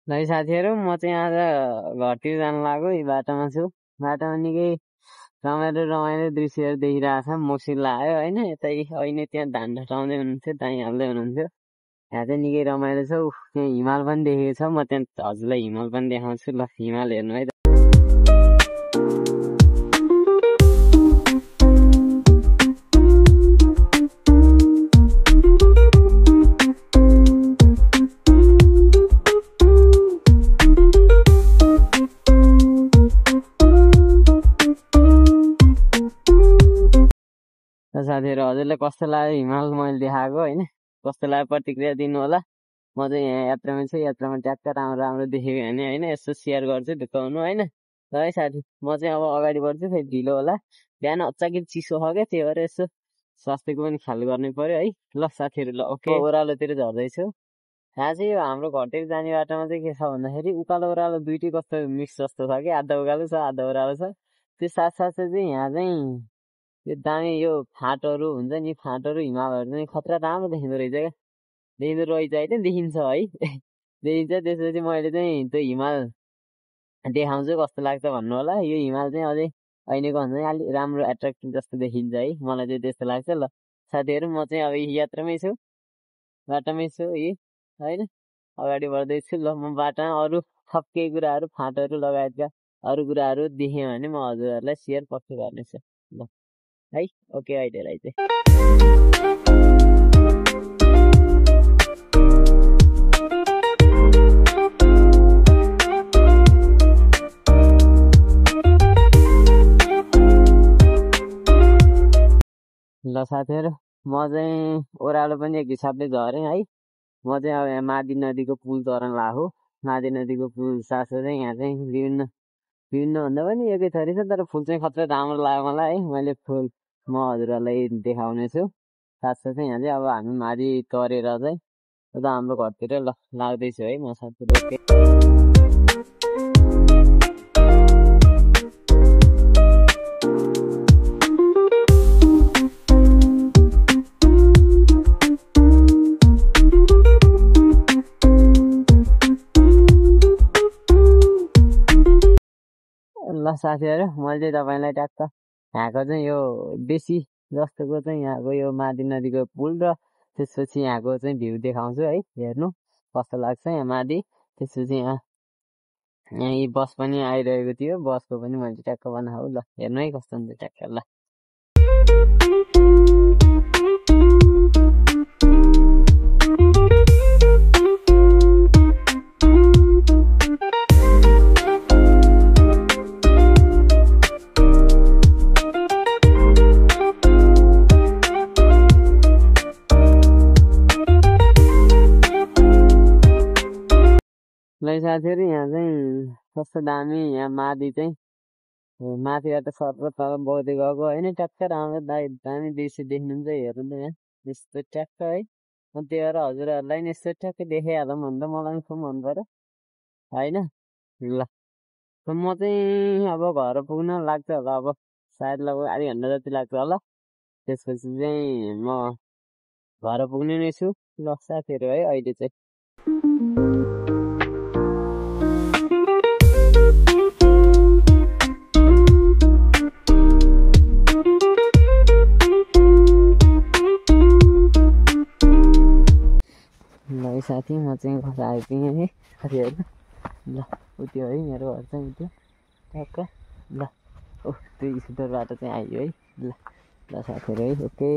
ल साथीहरु म चाहिँ आज घरतिर जान लाग्यो यी बाटोमा छु बाटोमा निकै रमाइलो दृश्यहरू देखिरहेछ मसिला आयो हैन यतै अहिले त्यहाँ धान ठटाउँदै हुनुहुन्थ्यो दाइँ हाल्दै हुनुहुन्थ्यो यहाँ चाहिँ निकै रमाइलो छ त्यहाँ हिमाल पनि देखेको छ म त्यहाँ हजुरलाई हिमाल पनि देखाउँछु ल हिमाल हेर्नु है साथीहरु हजुरले कस्तो लाग्यो हिमाल मैले देखाएको हैन कस्तो लाग्यो प्रतिक्रिया दिनु होला म चाहिँ यहाँ यात्रामा छु यात्रामा ट्याक्क राम्रो देखेको हैन हैन यसो शेयर गर्छु ढुकाउनु हैन ल है साथी म चाहिँ अब अगाडि बढ्छु फेरि ढिलो होला बिहान अचाकि चिसो छ क्या त्यही भएर यसो स्वास्थ्यको पनि ख्याल गर्नै पर्यो है ल साथीहरु ल ओके ओह्रालोतिर झर्दैछु यहाँ चाहिँ यो हाम्रो घरतिर जाने बाटोमा चाहिँ के छ भन्दाखेरि उकालो ओह्रालो दुइटै कस्तो मिक्स जस्तो छ कि आधा उकालो छ आधा ओह्रालो छ त्यो साथसाथै चाहिँ यहाँ चाहिँ यो दामी यो फाँटहरू हुन्छ नि फाँटहरू हिमालहरू चाहिँ खतरा राम्रो देखिँदो रहेछ क्या देखिँदो रहेछ होइन देखिन्छ है देखिन्छ त्यसपछि मैले चाहिँ त्यो हिमाल देखाउँछु कस्तो लाग्छ भन्नु होला यो हिमाल चाहिँ अझै अहिलेको भन्दा चाहिँ अलिक राम्रो एट्र्याक्टिभ जस्तो देखिन्छ है मलाई चाहिँ त्यस्तो लाग्छ ल साथीहरू म चाहिँ अब यात्रामै छु बाटोमै छु होइन अगाडि बढ्दैछु ल म बाटोमा अरू थप केही कुराहरू फाँटहरू लगायतका अरू कुराहरू देखेँ भने म हजुरहरूलाई सेयर पक्कै गर्नेछु ल है ओके अहिलेलाई चाहिँ ल साथीहरु म चाहिँ ओह्रालो पनि एक हिसाबले झरेँ है म चाहिँ अब यहाँ मादी नदीको पुल तर्न लाग्यो मादी नदीको पुल साथसाथै यहाँ चाहिँ विभिन्न भन्दा पनि एकै थरी छ तर फुल चाहिँ खतरा राम्रो लाग्यो मलाई है मैले फुल म हजुरहरूलाई देखाउने छु साथसाथै यहाँ चाहिँ अब हामी माथि तरेर चाहिँ उता हाम्रो घरतिर ल लाग्दैछु है म साथीहरु ल साथीहरु मैले चाहिँ तपाईलाई ट्याक्क यहाँको चाहिँ यो बेसी जस्तोको चाहिँ यहाँको यो मादी नदीको पुल र त्यसपछि यहाँको चाहिँ भ्यू देखाउँछु है हेर्नु कस्तो लाग्छ यहाँ माथि त्यसपछि यहाँ यही बस पनि आइरहेको थियो बसको पनि मैले ट्याक्क बनाऊ ल हेर्नु है कस्तो हुन्छ ट्याक्क ल साथीहरु यहाँ चाहिँ कस्तो दामी यहाँ माथि चाहिँ माथिबाट सर तल बग्दै गएको होइन ट्याक्क राम्रो दामी दृश्य देख्नुहुन्छ हेर्नु त यहाँ यस्तो ट्याक्क है त्यही भएर हजुरहरूलाई नि यस्तो ट्याक्क देखाइहालौँ भन्दा मलाई खुब मन पर्यो होइन ल म चाहिँ अब घर पुग्न लाग्छ होला अब सायद लगभग आधी घन्टा जति लाग्छ होला त्यसपछि चाहिँ म घर पुग्ने नै छु ल साथीहरु है अहिले चाहिँ ल साथी म चाहिँ घर आइपुगेँ है साथीहरु ल उयो है मेरो घर चाहिँ उयो ट्याक्क ल ओ 2 स्कुटर बाटो चाहिँ आइयो है ल साथीहरु है ओके